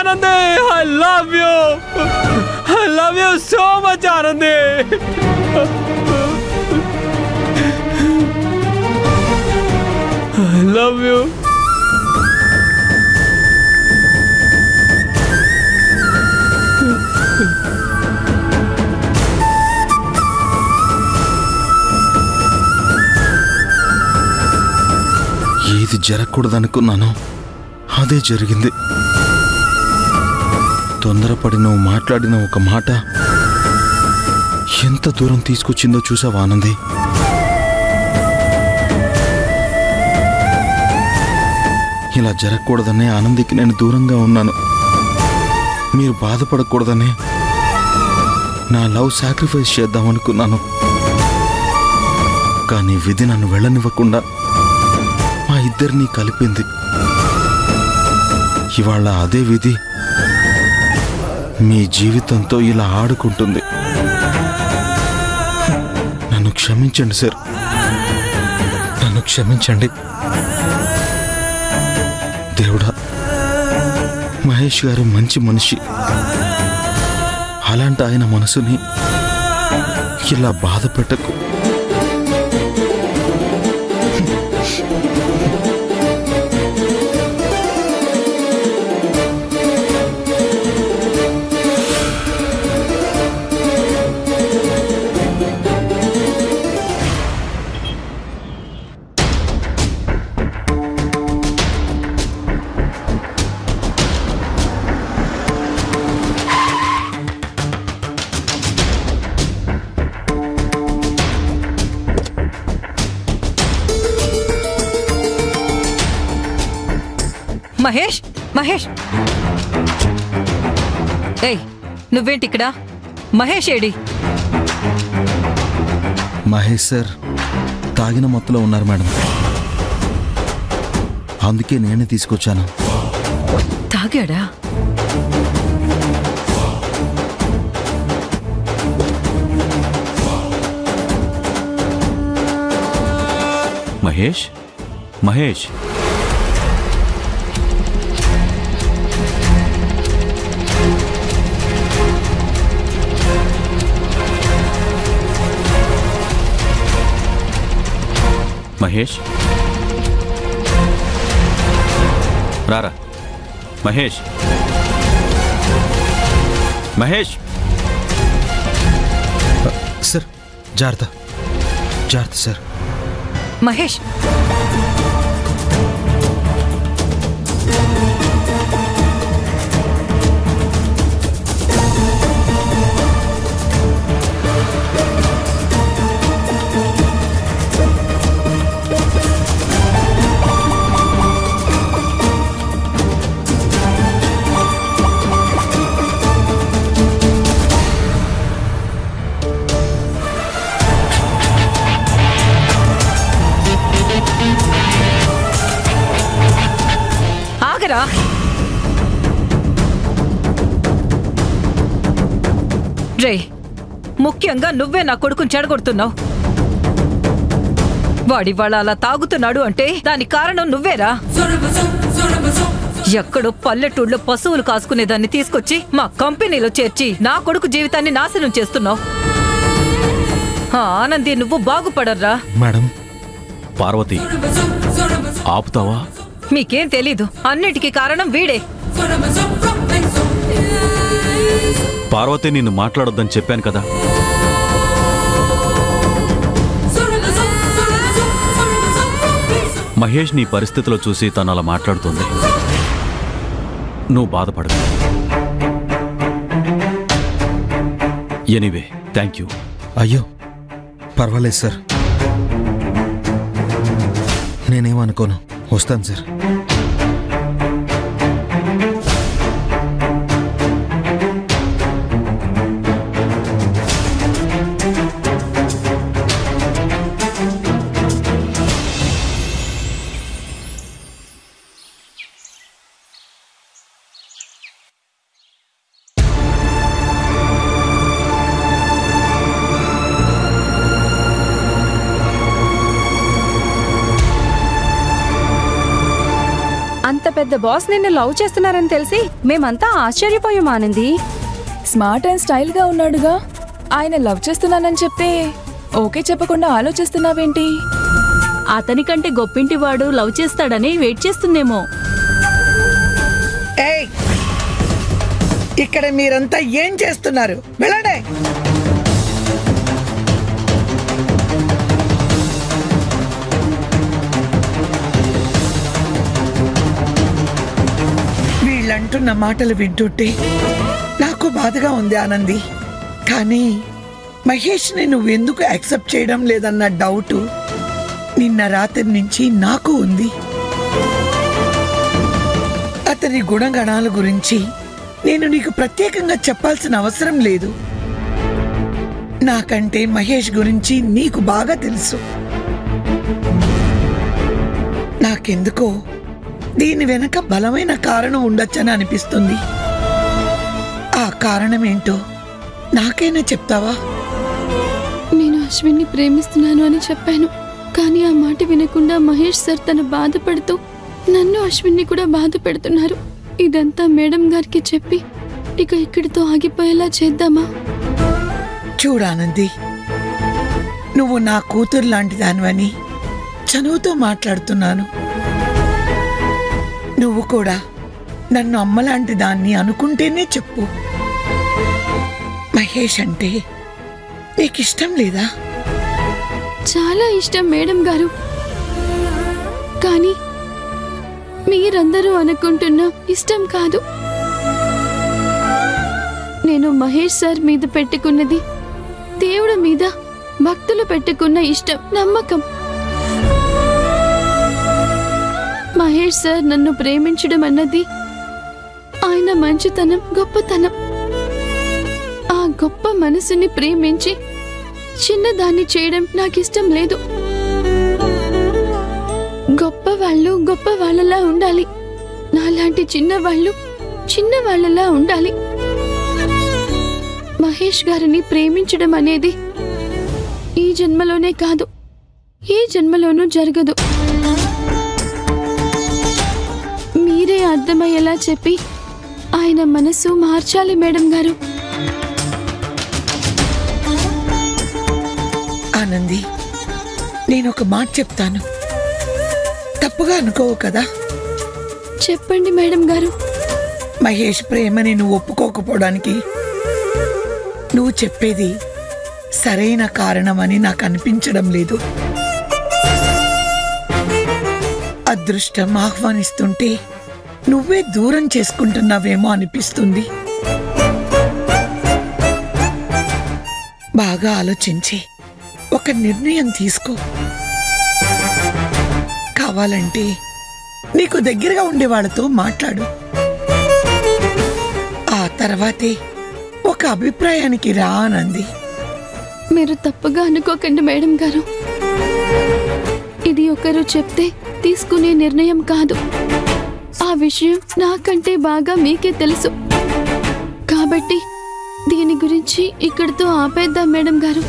Anandi, I love you. I love you so much, Anandi. I love you. ఏది జరగకూడదనుకున్నానో అదే జరిగింది. తొందరపడి నువ్వు మాట్లాడిన ఒక మాట ఎంత దూరం తీసుకొచ్చిందో చూసావా ఆనంది? ఇలా జరగకూడదనే ఆనందికి నేను దూరంగా ఉన్నాను. మీరు బాధపడకూడదనే నా లవ్ సాక్రిఫైస్ చేద్దామనుకున్నాను. కానీ విధి నన్ను వెళ్ళనివ్వకుండా మా ఇద్దరినీ కలిపింది. ఇవాళ అదే విధి మీ జీవితంతో ఇలా ఆడుకుంటుంది. నన్ను క్షమించండి సార్, నన్ను క్షమించండి. దేవుడా, మహేష్ గారు మంచి మనిషి. అలాంటి ఆయన మనసుని ఇలా బాధ పెట్టకు. మహేష్, మహేష్, ఏయ్ నువ్వేంటి ఇక్కడ? మహేష్ ఏడి? మహేష్ సార్ తాగిన మొత్తలో ఉన్నారు మేడం, అందుకే నేనే తీసుకొచ్చాను. తాగాడా? మహేష్, మహేష్, మహేష్ రారా. మహేష్, మహేష్. సార్ జాగ్రత్త, జాగ్రత్త సార్. మహేష్, ఆగరా. రే, ముఖ్యంగా నువ్వే నా కొడుకుని చెడగొడుతున్నావు. వాడివాళ అలా తాగుతున్నాడు అంటే దానికి కారణం నువ్వేరా. ఎక్కడో పల్లెటూళ్ళలో పశువులు కాసుకునేదాన్ని తీసుకొచ్చి మా కంపెనీలో చేర్చి నా కొడుకు జీవితాన్ని నాశనం చేస్తున్నావు. ఆనంది, నువ్వు బాగుపడర్రా. మేడం, పార్వతి ఆపుతావా? మీకేం తెలీదు, అన్నిటికీ కారణం వీడే. పార్వతి నిన్ను మాట్లాడొద్దని చెప్పాను కదా. మహేష్ నీ పరిస్థితిలో చూసి తను అలా మాట్లాడుతుంది. నువ్వు బాధపడదు. Anyway, thank you. అయ్యో పర్వాలేదు సార్, నేనేమనుకోను. వస్తాను సార్. పెద్ద బాస్ నిన్ను లవ్ చేస్తున్నారని తెలిసి మేమంతా ఆశ్చర్యపోయాం ఆనంది. స్మార్ట్ అండ్ స్టైల్ గా ఉన్నాడుగా, ఆయన లవ్ చేస్తున్నానని చెప్తే ఓకే చెప్పకుండా ఆలోచిస్తున్నావేంటి? అతని కంటే గొప్పింటి వాడు లవ్ చేస్తాడని వెయిట్ చేస్తుందేమో. ఏయ్, ఇక్కడ మీరంతా ఏం చేస్తున్నారు? వెళ్ళండి. వీళ్ళంటున్న మాటలు వింటుంటే నాకు బాధగా ఉంది ఆనంది. కానీ మహేష్ని నువ్వెందుకు యాక్సెప్ట్ చేయడం లేదన్న డౌట్ నిన్న రాత్రి నుంచి నాకు ఉంది. అతని గుణగణాల గురించి నేను నీకు ప్రత్యేకంగా చెప్పాల్సిన అవసరం లేదు. నాకంటే మహేష్ గురించి నీకు బాగా తెలుసు. నాకెందుకో దీని వెనక బలమైన కారణం ఉండొచ్చని అనిపిస్తుంది. ఆ కారణం ఏంటో నాకైనా చెప్తావా? నేను అశ్విన్ని ప్రేమిస్తున్నాను అని చెప్పాను. కానీ ఆ మాట వినకుండా మహేష్ సార్ తను బాధపడుతూ నన్ను అశ్విన్ని కూడా బాధ పెడుతున్నారు. ఇదంతా మేడం గారికి చెప్పి ఇక ఇక్కడితో ఆగిపోయేలా చేద్దామా? చూడానంది, నువ్వు నా కూతురు లాంటి దానివని చనువుతో మాట్లాడుతున్నాను. నువ్వు కూడా నన్ను అమ్మలాంటి దాన్ని అనుకుంటేనే చెప్పు. మహేష్ అంటే నీకిష్టం లేదా? చాలా ఇష్టం మేడం గారు. కానీ మీరందరూ అనుకుంటున్న ఇష్టం కాదు. నేను మహేష్ సార్ మీద పెట్టుకున్నది దేవుడి మీద భక్తులు పెట్టుకున్న ఇష్టం, నమ్మకం. మహేష్ సార్ నన్ను ప్రేమించడం అన్నది ఆయన మంచితనం, గొప్పతనం. ఆ గొప్ప మనసుని ప్రేమించి చిన్నదాన్ని చేయడం నాకిష్టం లేదు. గొప్పవాళ్ళు గొప్పవాళ్ళలా ఉండాలి, నాలాంటి చిన్నవాళ్ళు చిన్నవాళ్ళలా ఉండాలి. మహేష్ గారిని ప్రేమించడం అనేది ఈ జన్మలోనే కాదు, ఏ జన్మలోనూ జరగదు. మీరే అర్థమయ్యేలా చెప్పి ఆయన మనసు మార్చాలి మేడం గారు. ఆనంది, నేనొక మాట చెప్తాను, తప్పుగా అనుకోవు కదా? చెప్పండి మేడం గారు. మహేష్ ప్రేమని నువ్వు ఒప్పుకోకపోవడానికి నువ్వు చెప్పేది సరైన కారణమని నాకు అనిపించడం లేదు. అదృష్టం ఆహ్వానిస్తుంటే నువ్వే దూరం చేసుకుంటున్నావేమో అనిపిస్తుంది. బాగా ఆలోచించి ఒక నిర్ణయం తీసుకో. కావాలంటే నీకు దగ్గరగా ఉండే వాళ్ళతో మాట్లాడు. ఆ తర్వాతే ఒక అభిప్రాయానికి రా ఆనంది. మీరు తప్పుగా అనుకోకండి మేడం గారు. ఇది ఒకరు చెప్తే తీసుకునే నిర్ణయం కాదు. ఆ విషయం నాకంటే బాగా మీకే తెలుసు. కాబట్టి దీని గురించి ఇక్కడితో ఆపేద్దాం మేడం గారు.